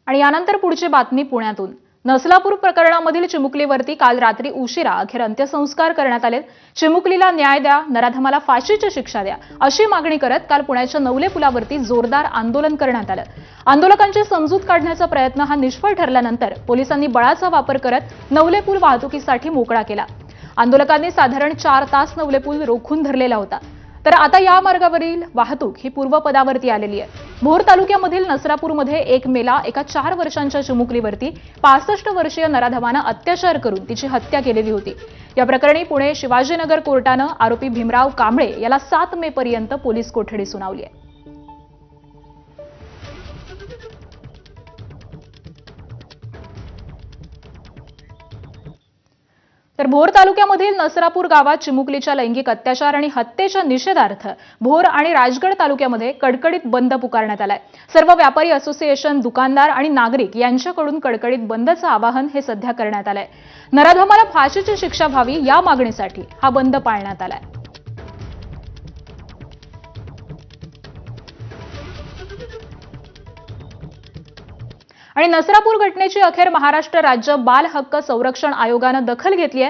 आणि यानंतर पुढची बातमी पुण्यातून। नसलापूर प्रकरणामधील चिमुकलीवरती काल रात्री उशिरा अखेर अंत्यसंस्कार करण्यात आले। चिमुकलीला न्याय द्या, नराधमाला फाशीची शिक्षा द्या अशी मागणी करत काल पुण्याच्या नवले पुलावरती जोरदार आंदोलन करण्यात आलं। आंदोलकांची समजूत काढण्याचा प्रयत्न हा निष्फळ ठरल्यानंतर पोलिसांनी बळाचा वापर करत नवले पूल वाहतुकीसाठी मोकळा केला। आंदोलकांनी साधारण 4 तास नवले पूल रोखून धरलेला होता। तर आता या मार्गावरील वाहतूक ही पूर्वपदावरती आलेली आहे। भोर तालुक्यामधील नसरापूरमध्ये 1 मेला एका 4 वर्षांच्या चिमुकलीवरती 65 वर्षीय नराधमानं अत्याचार करून तिची हत्या केलेली होती। या प्रकरणी पुणे शिवाजीनगर कोर्टानं आरोपी भीमराव कांबळे याला 7 मे पर्यंत पोलीस कोठडी सुनावली आहे। तर भोर तालुक्यामधील नसरापूर गावात चिमुकलीच्या लैंगिक अत्याचार आणि हत्येच्या निषेधार्थ भोर आणि राजगड तालुक्यामध्ये कडकडीत बंद पुकारण्यात आलाय। सर्व व्यापारी असोसिएशन, दुकानदार आणि नागरिक यांच्याकडून कडकडीत बंदचं आवाहन हे सध्या करण्यात आलंय। नराधमाला फाशीची शिक्षा व्हावी या मागणीसाठी हा बंद पाळण्यात आलाय। आणि नसरापूर घटनेची अखेर महाराष्ट्र राज्य बाल हक्क संरक्षण आयोगानं दखल घेतली आहे।